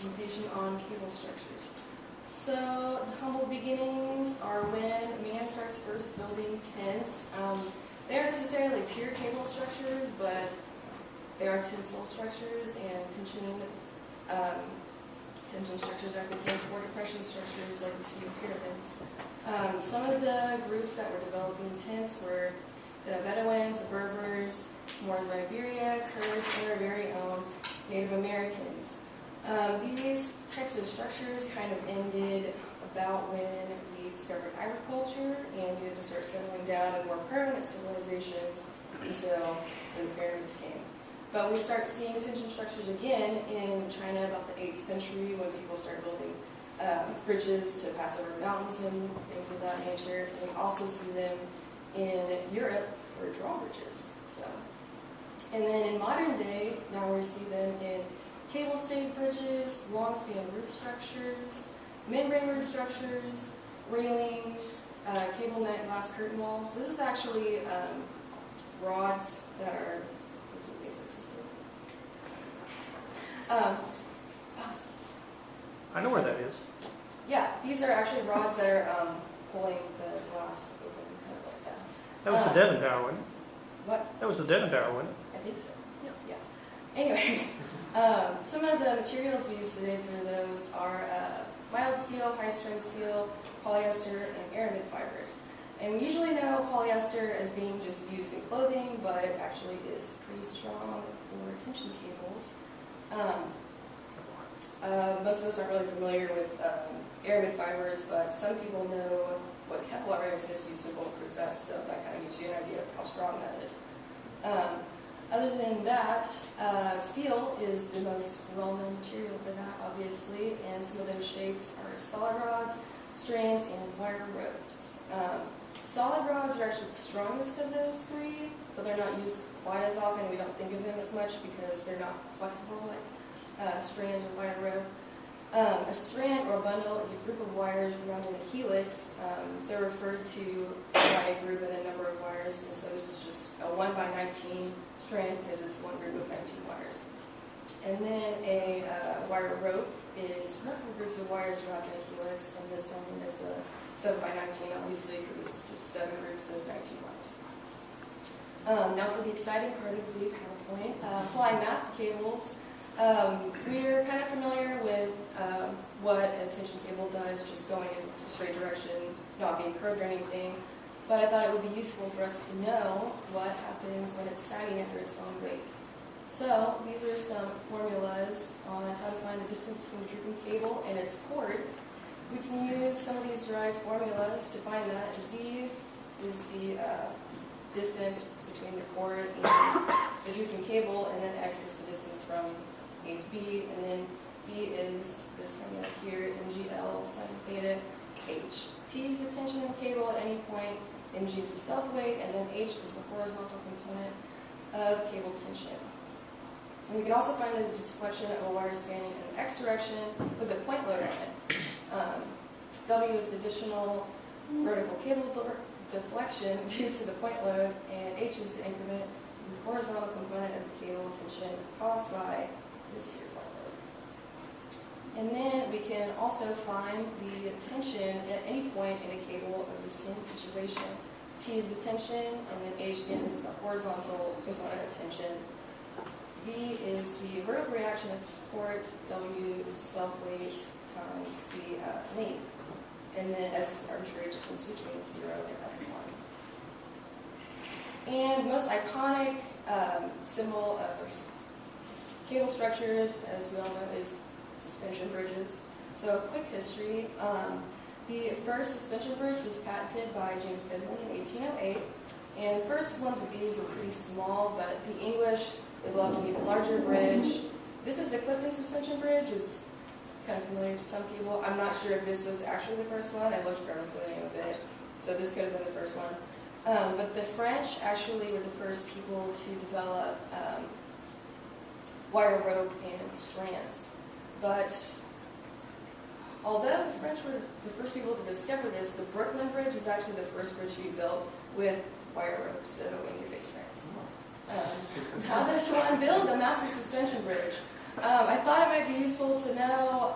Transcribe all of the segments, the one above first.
presentation on cable structures. So the humble beginnings are when man starts first building tents. They aren't necessarily pure cable structures, but they are tensile structures, and tension structures are became for depression structures like we see in pyramids. Some of the groups that were developing tents were the Bedouins, the Berbers, Moors of Iberia, Kurds, and our very own Native Americans. These types of structures kind of ended about when we discovered agriculture and we had to start settling down in more permanent civilizations until the pyramids came. But we start seeing tension structures again in China about the 8th century when people started building bridges to pass over mountains and things of that nature. And we also see them in Europe for drawbridges. And then in modern day, now we see them in cable-stayed bridges, long-span roof structures, membrane roof structures, railings, cable net glass curtain walls. This is actually rods that are. I know where that is. Yeah, these are actually rods that are pulling the glass open, kind of like that. That was the Devon Tower, wasn't it? What? That was the Devon Tower, wasn't it? I think so. Yeah. Anyways, some of the materials we use today for those are mild steel, high-strength steel, polyester, and aramid fibers. And we usually know polyester as being just used in clothing, but it actually is pretty strong for tension cables. Most of us aren't really familiar with aramid fibers, but some people know what Kevlar is, and it's used in bulletproof vests, so that kind of gives you an idea of how strong that is. Other than that, steel is the most well-known material for that, obviously, and some of those shapes are solid rods, strands, and wire ropes. Solid rods are actually the strongest of those three, but they're not used quite as often. We don't think of them as much because they're not flexible like strands or wire rope. A strand or a bundle is a group of wires around in a helix. They're referred to by a group and a number of wires, and so this is just a 1 by 19 strand because it's one group of 19 wires. And then a wire rope is multiple groups of wires wrapped in a helix, and this one is a 7 by 19, obviously, because it's just 7 groups of 19 wires. Now for the exciting part of the PowerPoint, apply math cables. We're kind of familiar with what a tension cable does, just going in a straight direction, not being curved or anything. But I thought it would be useful for us to know what happens when it's sagging under its own weight. So these are some formulas on how to find the distance between the drooping cable and its cord. We can use some of these derived formulas to find that. Z is the distance between the cord and the drooping cable, and then X is the distance from A to B, and then B is this formula here, MgL sine theta H. T is the tension in the cable at any point, Mg is the self-weight, and then H is the horizontal component of cable tension. And we can also find the deflection of a wire spanning in the X direction with a point load on it. W is the additional vertical cable deflection due to the point load, and H is the increment in the horizontal component of the cable tension caused by this here point load. And then we can also find the tension at any point in a cable of the same situation. T is the tension, and then H again is the horizontal component of tension. V is the vertical reaction of the support. W is the self-weight times the length. And then S is the arbitrary distance between 0 and S1. And the most iconic symbol of cable structures, as we all know, is suspension bridges. So quick history. The first suspension bridge was patented by James Bidlin in 1808. And the first ones of these were pretty small, but the English developed an even larger bridge. This is the Clifton suspension bridge. It's kind of familiar to some people. I'm not sure if this was actually the first one. I looked for the name of it, so this could have been the first one. But the French actually were the first people to develop wire rope and strands. But although the French were the first people to discover this, the Brooklyn Bridge was actually the first bridge to be built with wire rope, so in your face, France. How does one build a massive suspension bridge? I thought it might be useful to know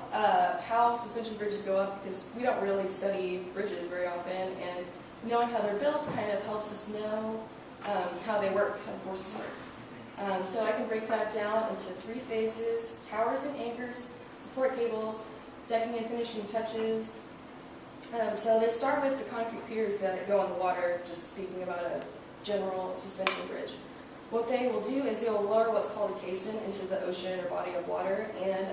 how suspension bridges go up because we don't really study bridges very often, and knowing how they're built kind of helps us know how they work, how the forces work. So I can break that down into 3 phases: towers and anchors, support cables, decking and finishing touches. So they start with the concrete piers that go in the water, just speaking about a general suspension bridge. What they will do is they will lower what's called a caisson into the ocean or body of water, and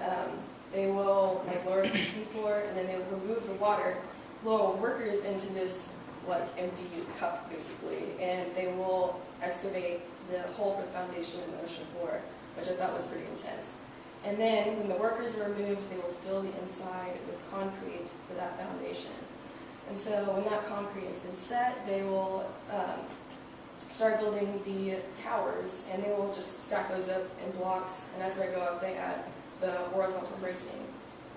they will lower it to the seafloor, and then they will remove the water, blow workers into this empty cup basically, and they will excavate the hole for the foundation in the ocean floor, which I thought was pretty intense. And then when the workers are removed, they will fill the inside with concrete for that foundation. And so when that concrete has been set, they will start building the towers, and they will just stack those up in blocks, and as they go up, they add the horizontal bracing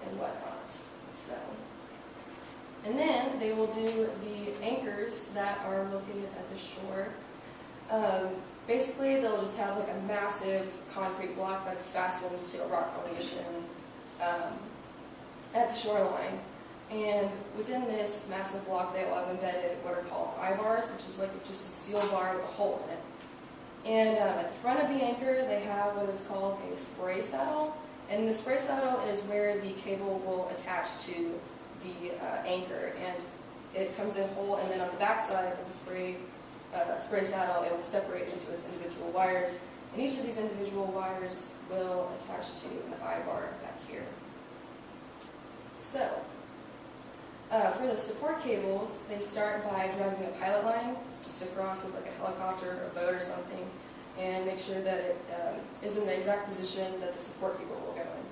and whatnot. So, and then they will do the anchors that are located at the shore. Basically, they'll just have a massive concrete block that's fastened to a rock formation at the shoreline. And within this massive block, they will have embedded what are called I-bars, which is just a steel bar with a hole in it. And at the front of the anchor, they have what is called a spray saddle. And the spray saddle is where the cable will attach to the anchor. And it comes in whole, and then on the back side of the spray saddle, it will separate into its individual wires. And each of these individual wires will attach to an I-bar back here. So, for the support cables, they start by driving a pilot line just across with a helicopter or a boat or something, and make sure that it is in the exact position that the support cable will go in.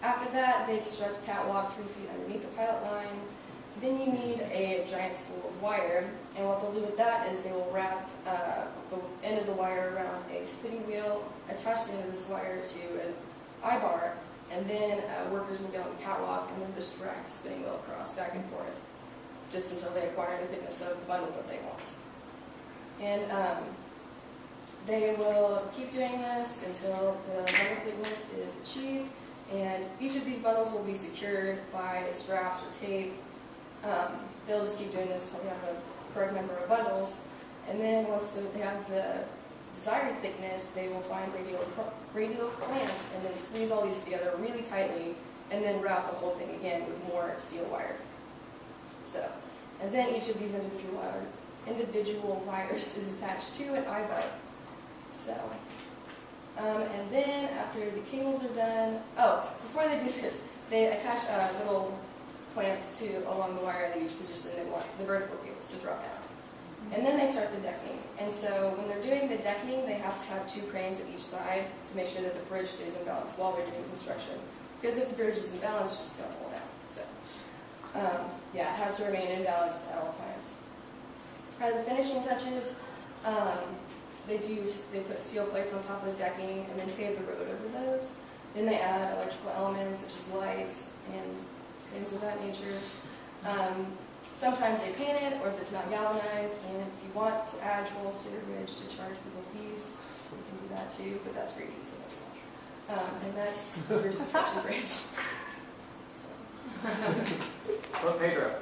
After that, they construct a catwalk 3 feet underneath the pilot line. Then you need a giant spool of wire, and what they'll do with that is they will wrap the end of the wire around a spinning wheel, attach the end of this wire to an I-bar, and then workers will get on the catwalk and then just drag the spinning wheel across, back and forth, just until they acquire the thickness of the bundle that they want. And they will keep doing this until the bundle thickness is achieved, and each of these bundles will be secured by straps or tape. They'll just keep doing this until they have a correct number of bundles, and then once they have the desired thickness, they will find radial clamps and then squeeze all these together really tightly, and then wrap the whole thing again with more steel wire. So, and then each of these individual wires is attached to an I-bar. So, and then after the cables are done, before they do this, they attach little clamps along the wire at each position they want the vertical cables to drop down. And then they start the decking. And so when they're doing the decking, they have to have 2 cranes at each side to make sure that the bridge stays in balance while they're doing construction. Because if the bridge is in balance, it's just going to hold out. So, it has to remain in balance at all times. The finishing touches, they put steel plates on top of the decking and then pave the road over those. Then they add electrical elements such as lights and things of that nature. Sometimes they paint it, or if it's not galvanized, and if you want to add trolls to your bridge to charge people fees, you can do that too, but that's greedy, so and that's your suspension bridge. Well, Pedro.